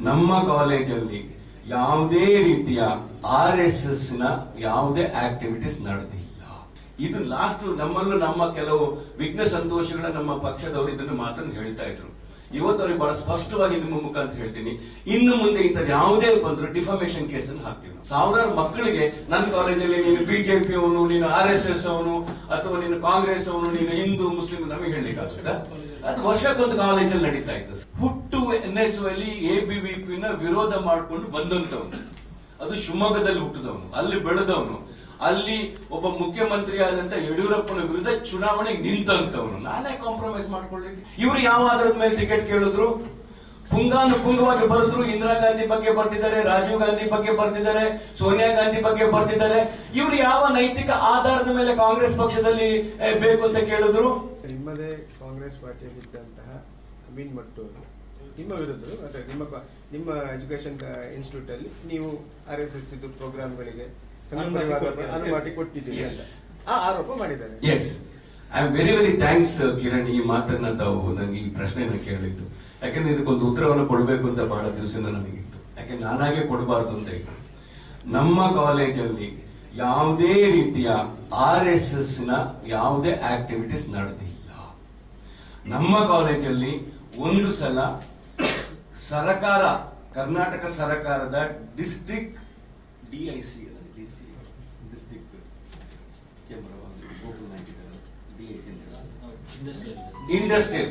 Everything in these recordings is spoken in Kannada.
ನಮ್ಮ ಕಾಲೇಜಲ್ಲಿ ಯಾವುದೇ ರೀತಿಯ RSS ನ ಯಾವುದೇ ಆಕ್ಟಿವಿಟೀಸ್ ನಡೆದಿಲ್ಲ. ಇದು ಲಾಸ್ಟ್ ನಮ್ಮಲ್ಲೂ ನಮ್ಮ ಕೆಲವು ವಿಘ್ನ ಸಂತೋಷಗಳ ನಮ್ಮ ಪಕ್ಷದವರು ಇದನ್ನು ಮಾತನ್ನು ಹೇಳ್ತಾ ಇದ್ರು. ಇವತ್ತು ಅವ್ರಿಗೆ ಬಹಳ ಸ್ಪಷ್ಟವಾಗಿ ನಿಮ್ಮ ಮುಖಾಂತರ ಹೇಳ್ತೀನಿ, ಇನ್ನು ಮುಂದೆ ಇಂಥ ಯಾವುದೇ ಬಂದ್ರು ಡಿಫಾಮೇಶನ್ ಕೇಸ್ ಅನ್ನು ಹಾಕ್ತೀವಿ. ಸಾವಿರಾರು ಮಕ್ಕಳಿಗೆ ನನ್ನ ಕಾಲೇಜಲ್ಲಿ ನೀನು ಬಿಜೆಪಿ ಅವನು, ನೀನು RSS ಅವನು, ಅಥವಾ ನೀನು ಕಾಂಗ್ರೆಸ್ ಅವನು, ನೀನು ಹಿಂದೂ ಮುಸ್ಲಿಂ ನಮಗೆ ಹೇಳಲಿಕ್ಕೆ ಆಗ್ತದ? ಅದು ವರ್ಷಕ್ಕೊಂದು ಕಾಲೇಜಲ್ಲಿ ನಡೀತಾ ಇತ್ತು. ಹುಟ್ಟು NSU ಅಲ್ಲಿ ABVP ನ ವಿರೋಧ ಮಾಡಿಕೊಂಡು ಬಂದಂತವನು, ಅದು ಶಿವಮೊಗ್ಗದಲ್ಲಿ ಹುಟ್ಟಿದವನು, ಅಲ್ಲಿ ಬೆಳೆದವನು, ಅಲ್ಲಿ ಒಬ್ಬ ಮುಖ್ಯಮಂತ್ರಿ ಆದಂತ ಯಡಿಯೂರಪ್ಪನ ವಿರುದ್ಧ ಚುನಾವಣೆಗೆ ನಿಂತಂತವನು. ನಾನೇ ಕಾಂಪ್ರಮೈಸ್ ಮಾಡ್ಕೊಳ್ಳಿಕ್ಕೆ ಇವ್ರು ಯಾವ ಆಧಾರದ ಮೇಲೆ ಟಿಕೆಟ್ ಕೇಳಿದ್ರು? ಪುಂಗವಾಗಿ ಬರೆದ್ರು. ಇಂದಿರಾ ಗಾಂಧಿ ಬಗ್ಗೆ ಬರ್ತಿದ್ದಾರೆ, ರಾಜೀವ್ ಗಾಂಧಿ ಬಗ್ಗೆ ಬರ್ತಿದ್ದಾರೆ, ಸೋನಿಯಾ ಗಾಂಧಿ ಬಗ್ಗೆ ಬರ್ತಿದ್ದಾರೆ. ಇವ್ರು ಯಾವ ನೈತಿಕ ಆಧಾರದ ಮೇಲೆ ಕಾಂಗ್ರೆಸ್ ಪಕ್ಷದಲ್ಲಿ ಬೇಕು ಅಂತ ಕೇಳಿದ್ರು? ನಿಮ್ಮದೇ ಕಾಂಗ್ರೆಸ್ ಪಾರ್ಟಿಯಲ್ಲಿದ್ದಂತಹ ಅಮೀನ್ ಮಟ್ಟೂರು ನಿಮ್ಮ ವಿರುದ್ಧ ಮತ್ತೆ ನಿಮ್ಮ ಎಜುಕೇಶನ್ ಇನ್ಸ್ಟಿಟ್ಯೂಟ್ ಅಲ್ಲಿ ನೀವು RSS ಇದು ಪ್ರೋಗ್ರಾಮ್ಗಳಿಗೆ ಅನುಮತಿ ಕೊಟ್ಟಿದ್ದೀರಿ ಅಂತ ಆರೋಪ ಮಾಡಿದ್ದಾರೆ. Yes, I am very very thanks Kiran, ಈ ಮಾತನ್ನ ತಾವು ನನಗೆ ಈ ಪ್ರಶ್ನೆಯನ್ನು ಕೇಳಿದ್ದು. ಯಾಕಂದ್ರೆ ಇದಕ್ಕೊಂದು ಉತ್ತರವನ್ನು ಕೊಡಬೇಕು ಅಂತ ಬಹಳ ದಿವಸದಿಂದ ನನಗಿತ್ತು. ಯಾಕಂದ್ರೆ ನಾನಾಗೆ ಕೊಡಬಾರ್ದು ಅಂತ ಇತ್ತು. ನಮ್ಮ ಕಾಲೇಜಲ್ಲಿ ಯಾವುದೇ ರೀತಿಯ RSS ನ ಯಾವುದೇ ಆಕ್ಟಿವಿಟೀಸ್ ನಡೆದಿಲ್ಲ. ನಮ್ಮ ಕಾಲೇಜಲ್ಲಿ ಒಂದು ಸಲ ಸರ್ಕಾರ, ಕರ್ನಾಟಕ ಸರ್ಕಾರದ ಡಿಸ್ಟ್ರಿಕ್ಟ್ DIC ಇಂಡಸ್ಟ್ರಿಯಲ್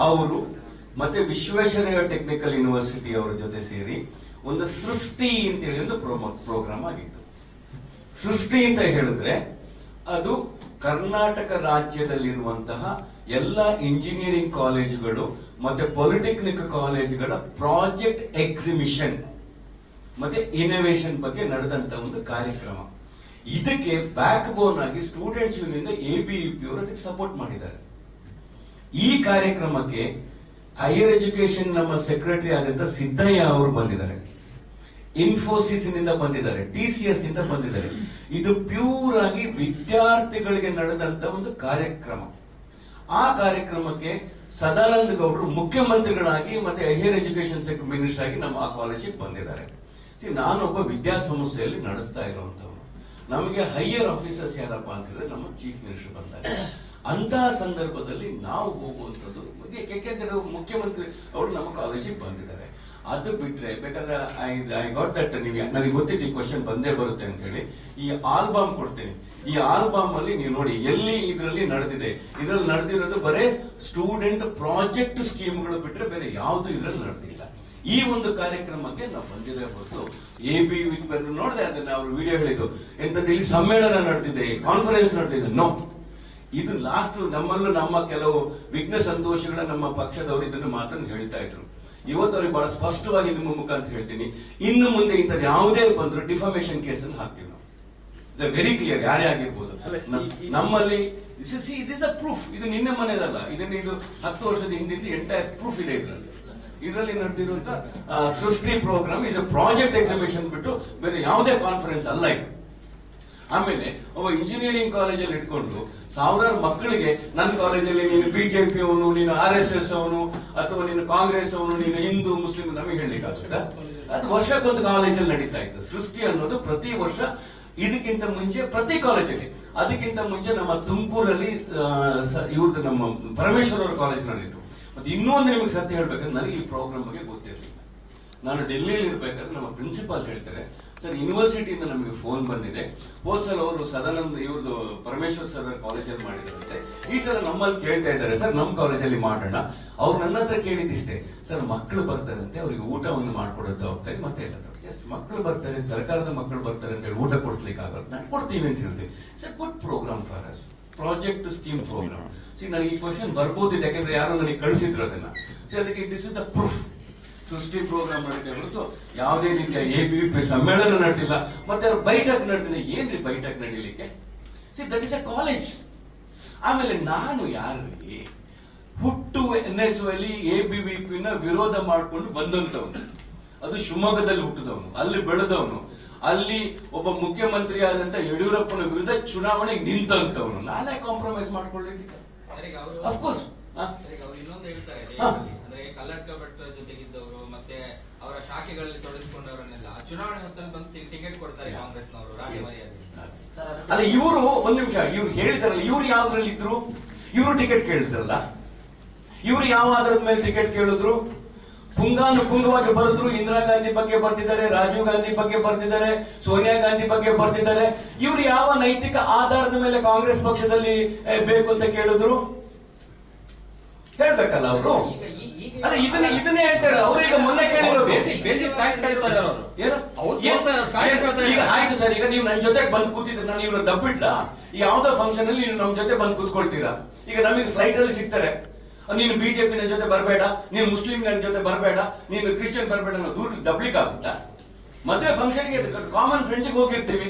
ಅವರು ಮತ್ತೆ ವಿಶ್ವೇಶ್ವರಯ್ಯ ಟೆಕ್ನಿಕಲ್ ಯೂನಿವರ್ಸಿಟಿ ಅವರ ಜೊತೆ ಸೇರಿ ಒಂದು ಸೃಷ್ಟಿ ಅಂತ ಹೇಳಿ ಒಂದು ಪ್ರೋಗ್ರಾಮ್ ಆಗಿತ್ತು. ಸೃಷ್ಟಿ ಅಂತ ಹೇಳಿದ್ರೆ ಅದು ಕರ್ನಾಟಕ ರಾಜ್ಯದಲ್ಲಿರುವಂತಹ ಎಲ್ಲ ಇಂಜಿನಿಯರಿಂಗ್ ಕಾಲೇಜುಗಳು ಮತ್ತೆ ಪಾಲಿಟೆಕ್ನಿಕ್ ಕಾಲೇಜುಗಳ ಪ್ರಾಜೆಕ್ಟ್ ಎಕ್ಸಿಬಿಷನ್ ಮತ್ತೆ ಇನೋವೇಷನ್ ಬಗ್ಗೆ ನಡೆದಂತ ಒಂದು ಕಾರ್ಯಕ್ರಮ. ಇದಕ್ಕೆ ಬ್ಯಾಕ್ ಬೋನ್ ಆಗಿ ಸ್ಟೂಡೆಂಟ್ಸ್ ಯೂನಿಯನ್ ABVP ಅವರು ಅದಕ್ಕೆ ಸಪೋರ್ಟ್ ಮಾಡಿದ್ದಾರೆ. ಈ ಕಾರ್ಯಕ್ರಮಕ್ಕೆ ಹೈಯರ್ ಎಜುಕೇಶನ್ ನಮ್ಮ ಸೆಕ್ರೆಟರಿ ಆದಂತ ಸಿದ್ದಯ್ಯ ಅವರು ಬಂದಿದ್ದಾರೆ, ಇನ್ಫೋಸಿಸ್ ನಿಂದ ಬಂದಿದ್ದಾರೆ, TCS ಇಂದ ಬಂದಿದ್ದಾರೆ. ಇದು ಪ್ಯೂರ್ ಆಗಿ ವಿದ್ಯಾರ್ಥಿಗಳಿಗೆ ನಡೆದಂತ ಒಂದು ಕಾರ್ಯಕ್ರಮ. ಆ ಕಾರ್ಯಕ್ರಮಕ್ಕೆ ಸದಾನಂದ ಗೌಡರು ಮುಖ್ಯಮಂತ್ರಿಗಳಾಗಿ ಮತ್ತೆ ಹೈಯರ್ ಎಜುಕೇಶನ್ ಮಿನಿಸ್ಟರ್ ಆಗಿ ನಮ್ಮ ಆ ಕಾಲೇಜಿಗೆ ಬಂದಿದ್ದಾರೆ. ನಾನೊಬ್ಬ ವಿದ್ಯಾಸಂಸ್ಥೆಯಲ್ಲಿ ನಡೆಸ್ತಾ ಇರುವಂತವ್ರು. ನಮಗೆ ಹೈಯರ್ ಆಫೀಸರ್ಸ್ ಯಾರಪ್ಪ ಅಂತ ಹೇಳಿದ್ರೆ ನಮ್ಮ ಚೀಫ್ ಮಿನಿಸ್ಟರ್ ಬಂದಾಗ, ಅಂತಹ ಸಂದರ್ಭದಲ್ಲಿ ನಾವು ಹೋಗುವಂಥದ್ದು ಯಾಕೆಂದ್ರೆ ಮುಖ್ಯಮಂತ್ರಿ ಅವರು ನಮ್ಮ ಕಾಲೇಜಿಗೆ ಬಂದಿದ್ದಾರೆ. ಅದು ಬಿಟ್ರೆ ಬೇಕಾದ್ರೆ ಐ ಗಾಟ್ ದಟ್, ನನಗೆ ಗೊತ್ತಿದ್ದು ಈ ಕ್ವಶನ್ ಬಂದೇ ಬರುತ್ತೆ ಅಂತ ಹೇಳಿ ಈ ಆಲ್ಬಮ್ ಕೊಡ್ತೀನಿ. ಈ ಆಲ್ಬಮ್ ಅಲ್ಲಿ ನೀವು ನೋಡಿ ಎಲ್ಲಿ ಇದರಲ್ಲಿ ನಡೆದಿದೆ. ಇದರಲ್ಲಿ ನಡೆದಿರೋದು ಬರೇ ಸ್ಟೂಡೆಂಟ್ ಪ್ರಾಜೆಕ್ಟ್ ಸ್ಕೀಮ್ಗಳು ಬಿಟ್ರೆ ಬೇರೆ ಯಾವುದು ಇದರಲ್ಲಿ ನಡೆದಿಲ್ಲ. ಈ ಒಂದು ಕಾರ್ಯಕ್ರಮಕ್ಕೆ ನಾವು ಬಂದಿರೋ ಹೊರತು ABVP ನೋಡಿದೆ, ಅದನ್ನ ಅವರು ವಿಡಿಯೋ ಹೇಳಿದ್ದು ಎಂತದ್ದು ಇಲ್ಲಿ ಸಮ್ಮೇಳನ ನಡೆದಿದೆ, ಕಾನ್ಫರೆನ್ಸ್ ನಡೆದಿದೆ. ನೋ, ಇದು ಲಾಸ್ಟ್ ನಮ್ಮಲ್ಲೂ ನಮ್ಮ ಕೆಲವು ವಿಘ್ನ ಸಂತೋಷಗಳ ನಮ್ಮ ಪಕ್ಷದವರು ಇದನ್ನು ಮಾತನ್ನು ಹೇಳ್ತಾ ಇದ್ರು. ಇವತ್ತು ಅವ್ರಿಗೆ ಬಹಳ ಸ್ಪಷ್ಟವಾಗಿ ನಿಮ್ಮ ಮುಖಾಂತರ ಹೇಳ್ತೀನಿ, ಇನ್ನು ಮುಂದೆ ಇಂಥ ಯಾವುದೇ ಬಂದ್ರು ಡಿಫಾಮೇಶನ್ ಕೇಸ್ ಅನ್ನು ಹಾಕ್ತೀವಿ ನಾವು. ವೆರಿ ಕ್ಲಿಯರ್, ಯಾರೇ ಆಗಿರ್ಬೋದು. ನಮ್ಮಲ್ಲಿ ದಿಸ್ ದ ಪ್ರೂಫ್. ಇದು ನಿನ್ನೆ ಮನೆಯದಲ್ಲ, ಇದು 10 ವರ್ಷದ ಹಿಂದಿನ ಎಂಟೈರ್ ಪ್ರೂಫ್ ಇದೆ ಇದರಲ್ಲಿ ನಡೆದಿರುವಂತ ಸೃಷ್ಟಿ programme is a project exhibition ಬಿಟ್ಟು ಬೇರೆ ಯಾವುದೇ ಕಾನ್ಫರೆನ್ಸ್ ಅಲ್ಲ ಇದು. ಆಮೇಲೆ ಒಬ್ಬ ಇಂಜಿನಿಯರಿಂಗ್ ಕಾಲೇಜಲ್ಲಿ ಇಟ್ಕೊಂಡು ಸಾವಿರಾರು ಮಕ್ಕಳಿಗೆ ನನ್ನ ಕಾಲೇಜಲ್ಲಿ ನೀನು ಬಿಜೆಪಿ ಅವನು, ನೀನು RSS ಅವನು, ಅಥವಾ ನೀನು ಕಾಂಗ್ರೆಸ್ ಅವನು, ನೀನು ಹಿಂದೂ ಮುಸ್ಲಿಂ ನಮಗೆ ಹೇಳಲಿಕ್ಕೆ ಆಗ್ತದ? ಅದು ವರ್ಷಕ್ಕೊಂದು ಕಾಲೇಜಲ್ಲಿ ನಡೀತಾ ಇತ್ತು. ಸೃಷ್ಟಿ ಅನ್ನೋದು ಪ್ರತಿ ವರ್ಷ. ಇದಕ್ಕಿಂತ ಮುಂಚೆ ಪ್ರತಿ ಕಾಲೇಜಲ್ಲಿ, ಅದಕ್ಕಿಂತ ಮುಂಚೆ ನಮ್ಮ ತುಮಕೂರಲ್ಲಿ ಇವ್ರದ್ದು ನಮ್ಮ ಪರಮೇಶ್ವರ್ ಅವರ ಕಾಲೇಜ್ ನಡೆಯಿತು. ಮತ್ತೆ ಇನ್ನೂ ಒಂದು ನಿಮಗೆ ಸತ್ಯ ಹೇಳ್ಬೇಕಂದ್ರೆ ನನಗೆ ಈ ಪ್ರೋಗ್ರಾಮ್ ಬಗ್ಗೆ ಗೊತ್ತಿರಲಿಲ್ಲ. ನಾನು ಡೆಲ್ಲಿಯಲ್ಲಿ ಇರ್ಬೇಕಾದ್ರೆ ನಮ್ಮ ಪ್ರಿನ್ಸಿಪಾಲ್ ಹೇಳ್ತಾರೆ, ಸರ್ ಯೂನಿವರ್ಸಿಟಿಯಿಂದ ನಮಗೆ ಫೋನ್ ಬಂದಿದೆ, ಹೋದ ಸಲ ಅವರು ಸದಾನಂದ ಇವ್ರದ್ದು ಪರಮೇಶ್ವರ್ ಸರ್ ಕಾಲೇಜಲ್ಲಿ ಮಾಡಿದಾರಂತೆ, ಈ ಸಲ ನಮ್ಮಲ್ಲಿ ಕೇಳ್ತಾ ಇದ್ದಾರೆ ಸರ್ ನಮ್ಮ ಕಾಲೇಜಲ್ಲಿ ಮಾಡೋಣ. ಅವ್ರು ನನ್ನ ಹತ್ರ ಕೇಳಿದಿಷ್ಟೇ, ಸರ್ ಮಕ್ಕಳು ಬರ್ತಾರಂತೆ, ಅವ್ರಿಗೆ ಊಟವನ್ನು ಮಾಡ್ಕೊಡೋದು ಹೋಗ್ತಾರೆ ಮತ್ತೆ ಎಲ್ಲ. ಎಸ್, ಮಕ್ಕಳು ಬರ್ತಾರೆ, ಸರ್ಕಾರದ ಮಕ್ಕಳು ಬರ್ತಾರೆ ಅಂತ ಹೇಳಿ ಊಟ ಕೊಡ್ಸ್ಲಿಕ್ಕೆ ಆಗಲ್ಲ, ನಾನು ಕೊಡ್ತೀವಿ ಅಂತ ಹೇಳ್ತೀವಿ. Sir good programme for us, project scheme programme. ನನಗೆ ಈ ಕ್ವಶನ್ ಬರ್ಬೋದಿದೆ, ಯಾಕಂದ್ರೆ ಯಾರು ನನಗೆ ಕಳಿಸಿದ್ರು ಅದನ್ನ. ಅದಕ್ಕೆ ದಿಸ್ ಇಸ್ ದ ಪ್ರೂಫ್. ಸೃಷ್ಟಿ ಪ್ರೋಗ್ರಾಮ್ ನಡೆದಿದೆ ಹೊರತು ಯಾವುದೇ ರೀತಿಯ ABVP ಸಮ್ಮೇಳನ ನಡೆದಿಲ್ಲ. ಮತ್ತೆ ಬೈಠಕ್ ನಡೆದಿದೆ. ಏನ್ರಿ ಬೈಠಕ್ ನಡೀಲಿಕ್ಕೆ? That is a college. ಆಮೇಲೆ ನಾನು ಯಾರಿಗೆ ಹುಟ್ಟು NSU ಅಲ್ಲಿ ABVP ನ ವಿರೋಧ ಮಾಡಿಕೊಂಡು ಬಂದಂತವನು, ಅದು ಶಿವಮೊಗ್ಗದಲ್ಲಿ ಹುಟ್ಟಿದವನು, ಅಲ್ಲಿ ಬೆಳೆದವನು, ಅಲ್ಲಿ ಒಬ್ಬ ಮುಖ್ಯಮಂತ್ರಿ ಆದಂತ ಯಡಿಯೂರಪ್ಪನ ವಿರುದ್ಧ ಚುನಾವಣೆಗೆ ನಿಂತಂತವನು. ನಾನೇ ಕಾಂಪ್ರಮೈಸ್ ಮಾಡ್ಕೊಳ್ಳಿಕ್ಕೆ ಅಫ್ಕೋರ್ಸ್ ಇನ್ನೊಂದು ಹೇಳ್ತಾರೆ, ಅಂದ್ರೆ ಕಲ್ಲಡ್ಕ ಭಟ್ರ ಜೊತೆಗಿದ್ದವರು ಮತ್ತೆ ಅವರ ಶಾಖೆಗಳಲ್ಲಿ ತೊಡಗಿಸಿಕೊಂಡವರನ್ನೆಲ್ಲ ಚುನಾವಣೆ ಹೊತ್ತಲ್ಲಿ ಬಂದು ಟಿಕೆಟ್ ಕೊಡ್ತಾರೆ ಕಾಂಗ್ರೆಸ್ನವರು ರಾಜಮರ್ಯಾದೆ. ಅಲ್ಲ ಇವರು ಒಂದ್ ನಿಮಿಷ, ಇವ್ರು ಹೇಳಿದಾರಲ್ಲ, ಇವ್ರು ಯಾವ್ದ್ರಲ್ಲಿ ಇದ್ರು? ಇವರು ಟಿಕೆಟ್ ಕೇಳಿದ್ರಲ್ಲ, ಇವ್ರು ಯಾವ ಆಧಾರದ ಮೇಲೆ ಟಿಕೆಟ್ ಕೇಳಿದ್ರು? ಪುಂಗಾನುಪುಂಗವಾಗಿ ಬರೆದ್ರು. ಇಂದಿರಾ ಗಾಂಧಿ ಬಗ್ಗೆ ಬರ್ತಿದ್ದಾರೆ, ರಾಜೀವ್ ಗಾಂಧಿ ಬಗ್ಗೆ ಬರ್ತಿದ್ದಾರೆ, ಸೋನಿಯಾ ಗಾಂಧಿ ಬಗ್ಗೆ ಬರ್ತಿದ್ದಾರೆ. ಇವ್ರು ಯಾವ ನೈತಿಕ ಆಧಾರದ ಮೇಲೆ ಕಾಂಗ್ರೆಸ್ ಪಕ್ಷದಲ್ಲಿ ಬೇಕು ಅಂತ ಕೇಳಿದ್ರು? ಹೇಳ್ಬೇಕಲ್ಲ ಅವರು. ಅಲ್ಲ ಇದನ್ನೇ ಹೇಳ್ತಾರೆ ಅವರು. ಈಗ ಮೊನ್ನೆ ಕೇಳಿರೋದು ಈಗ ಆಯ್ತು ಸರ್, ಈಗ ನೀವು ನನ್ನ ಜೊತೆಗೆ ಬಂದು ಕೂತಿದ್ರೆ ನಾನು ಇವ್ರನ್ನ ದಬ್ಬಿಡ್ಲ? ಯಾವ್ದೋ ಫಂಕ್ಷನ್ ಅಲ್ಲಿ ನೀವು ನಮ್ಮ ಜೊತೆ ಬಂದು ಕೂತ್ಕೊಳ್ತೀರಾ? ಈಗ ನಮಗೆ ಫ್ಲೈಟ್ ಅಲ್ಲಿ ಸಿಗ್ತಾರೆ, ನೀನು ಬಿಜೆಪಿ ನನ್ನ ಜೊತೆ ಬರಬೇಡ, ನೀನು ಮುಸ್ಲಿಂ ನನ್ನ ಜೊತೆ ಬರಬೇಡ, ನೀನು ಕ್ರಿಶ್ಚಿಯನ್ ಬರಬೇಡ ಅನ್ನೋ ದೂರ ದಬ್ಲಿಕ್ ಆಗುತ್ತಾ? ಮದುವೆ ಫಂಕ್ಷನ್ಗೆ ಕಾಮನ್ ಫ್ರೆಂಡ್ಸ್ಗೆ ಹೋಗಿರ್ತೀವಿ,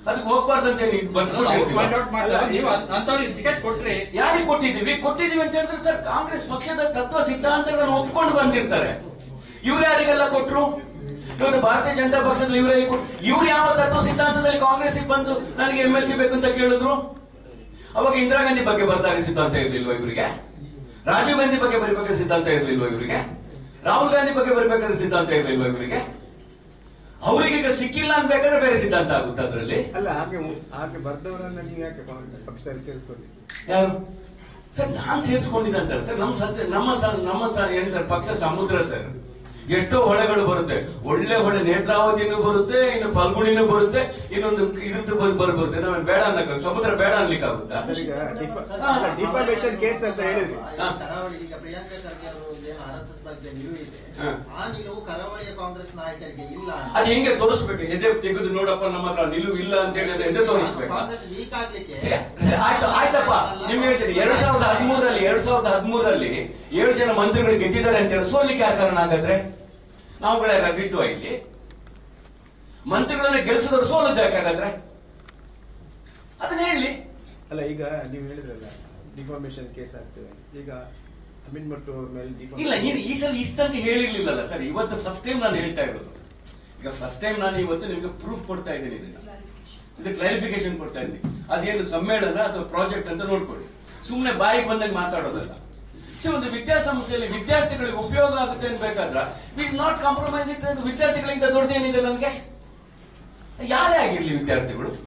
ಅದಕ್ಕೆ ಹೋಗ್ಬಾರ್ದಂತ ಟಿಕೆಟ್ ಕೊಟ್ರೆ ಯಾರಿಗೆ ಕೊಟ್ಟಿದೀವಿ ಅಂತ ಹೇಳಿದ್ರೆ ಸರ್, ಕಾಂಗ್ರೆಸ್ ಪಕ್ಷದ ತತ್ವ ಸಿದ್ಧಾಂತಗಳನ್ನು ಒಪ್ಕೊಂಡು ಬಂದಿರ್ತಾರೆ. ಇವ್ರು ಯಾರಿಗೆಲ್ಲ ಕೊಟ್ರು? ಇವತ್ತು ಭಾರತೀಯ ಜನತಾ ಪಕ್ಷದಲ್ಲಿ ಇವರಿಗೆ ಕೊಟ್ಟು, ಇವ್ರು ಯಾವ ತತ್ವ ಸಿದ್ಧಾಂತದಲ್ಲಿ ಕಾಂಗ್ರೆಸ್ ಬಂದು ನನಗೆ MLC ಬೇಕು ಅಂತ ಕೇಳಿದ್ರು? ಅವಾಗ ಇಂದಿರಾ ಗಾಂಧಿ ಬಗ್ಗೆ ಬರ್ದಾಗ ಸಿದ್ಧಾಂತ ಇರ್ಲಿಲ್ವಾ ಇವರಿಗೆ? ರಾಜೀವ್ ಗಾಂಧಿ ಬಗ್ಗೆ ಬರೀಬೇಕಾದ್ರೆ ಸಿದ್ಧಾಂತ ಇರ್ಲಿಲ್ವಾ ಇವರಿಗೆ? ರಾಹುಲ್ ಗಾಂಧಿ ಬಗ್ಗೆ ಬರೀಬೇಕಾದ್ರೆ ಸಿದ್ಧಾಂತ ಇರ್ಲಿಲ್ವಾ ಇವರಿಗೆ? ಅವರಿಗೆ ಈಗ ಸಿಕ್ಕಿಲ್ಲ ಅನ್ಬೇಕಾದ್ರೆ ಬೇರೆ ಸಿದ್ಧಾಂತ ಆಗುತ್ತೆ ಅದರಲ್ಲಿ. ಅಲ್ಲ ಹಾಗೆ ಬರ್ದವರನ್ನ ನೀವು ಯಾಕೆ ಪಕ್ಷದಲ್ಲಿ ಸೇರಿಸ್ಕೊಳ್ಳಿ? ಯಾರು ಸರ್? ನಾನ್ ಸೇರಿಸ್ಕೊಂಡಿದ್ದಂತಾರೆ ಸರ್. ನಮ್ಮ ಏನ್ ಸರ್, ಪಕ್ಷ ಸಮುದ್ರ ಸರ್. ಎಷ್ಟೋ ಹೊಳೆಗಳು ಬರುತ್ತೆ, ಒಳ್ಳೆ ಹೊಳೆ ನೇತ್ರಾವತಿನೂ ಬರುತ್ತೆ, ಇನ್ನು ಫಲ್ಗುಣಿನೂ ಬರುತ್ತೆ, ಇನ್ನೊಂದು ಇದ್ದು ಬರುತ್ತೆ. ನಾವೇನು ಬೇಡ ಅನ್ನಕ, ಸಮುದ್ರ ಬೇಡ ಅನ್ಲಿಕ್ಕೆ ಆಗುತ್ತಾ? ಡಿಫಾಮೇಷನ್ ಕೇಸ್ ಅಂತ ಹೇಳಿದ್ವಿ. ಕರಾವಳಿ ಈಗ ಪ್ರಿಯಾಂಕಾ ಖರ್ಗೆ ಅವರು ಏನು RSS ಬಗ್ಗೆ ನಿಲುವು ಇದೆ, ಆ ನಿಲುವು ಕರಾವಳಿಯ ಕಾಂಗ್ರೆಸ್ ನಾಯಕರಿಗೆ ಇಲ್ಲ. ಅದು ಹೆಂಗೆ ತೋರಿಸ್ಬೇಕು? ಎದೆ ತೆಗೆದು ನೋಡಪ್ಪ ನಮ್ಮ ಹತ್ರ ನಿಲುವು ಇಲ್ಲ ಅಂತ ಹೇಳಿ ಎದೆ ತೋರಿಸ್ಬೇಕು. ಕಾಂಗ್ರೆಸ್ ವೀಕ್ ಆಗ್ಲಿಕ್ಕೆ ಆಯ್ತಪ್ಪ, ನಿಮ್ಗೆ ಹೇಳ್ತೀನಿ, 2013 7 ಜನ ಮಂತ್ರಿಗಳು ಗೆದ್ದಿದ್ದಾರೆ ಅಂತ ಹೇಳಿ ಸೋಲಿಕ್ಕೆ ಯಾವ ಕಾರಣ ಹಾಗಾದ್ರೆ? ನಾವುಗಳೇ ಇದ್ವಾ ಇಲ್ಲಿ? ಮಂತ್ರಿಗಳನ್ನ ಗೆಲ್ಸಿದವರು ಸೋಲದ್ದು ಯಾಕಾಗಾದ್ರೆ? ಅದನ್ನ ಹೇಳಿ. ಅಲ್ಲ ಈಗ ನೀವು ಹೇಳಿದ್ರಲ್ಲ ಡಿಫಾಮೇಷನ್ ಕೇಸ್ ಆಗ್ತದೆ, ಈಗ ಅಮೀನ್ ಮಟ್ಟು ಅವ್ರ ಮೇಲೆ ಇಲ್ಲ, ನೀನು ಈ ಸಲ ಇಷ್ಟಂತ ಹೇಳಿರ್ಲಿಲ್ಲಲ್ಲ ಸರ್. ಇವತ್ತು ಫಸ್ಟ್ ಟೈಮ್ ನಾನು ಹೇಳ್ತಾ ಇರೋದು. ಈಗ ಫಸ್ಟ್ ಟೈಮ್ ನಾನು ಇವತ್ತು ನಿಮ್ಗೆ ಪ್ರೂಫ್ ಕೊಡ್ತಾ ಇದ್ದೀನಿ, ಇದು ಕ್ಲಾರಿಫಿಕೇಶನ್ ಕೊಡ್ತಾ ಇದ್ದೀನಿ. ಅದೇನು ಸಮ್ಮೇಳನ ಅಥವಾ ಪ್ರಾಜೆಕ್ಟ್ ಅಂತ ನೋಡ್ಕೊಳ್ಳಿ, ಸುಮ್ಮನೆ ಬಾಯಿಗೆ ಬಂದಾಗ ಮಾತಾಡೋದಲ್ಲ. ಸೊ ಒಂದು ವಿದ್ಯಾಸಂಸ್ಥೆಯಲ್ಲಿ ವಿದ್ಯಾರ್ಥಿಗಳಿಗೆ ಉಪಯೋಗ ಆಗುತ್ತೆ ಅನ್ಬೇಕಾದ್ರೆ ಇಸ್ ನಾಟ್ ಕಾಂಪ್ರಮೈಸ್. ವಿದ್ಯಾರ್ಥಿಗಳಿಂದ ದೊಡ್ಡದೇನಿದೆ ನನಗೆ? ಯಾರೇ ಆಗಿರ್ಲಿ ವಿದ್ಯಾರ್ಥಿಗಳು,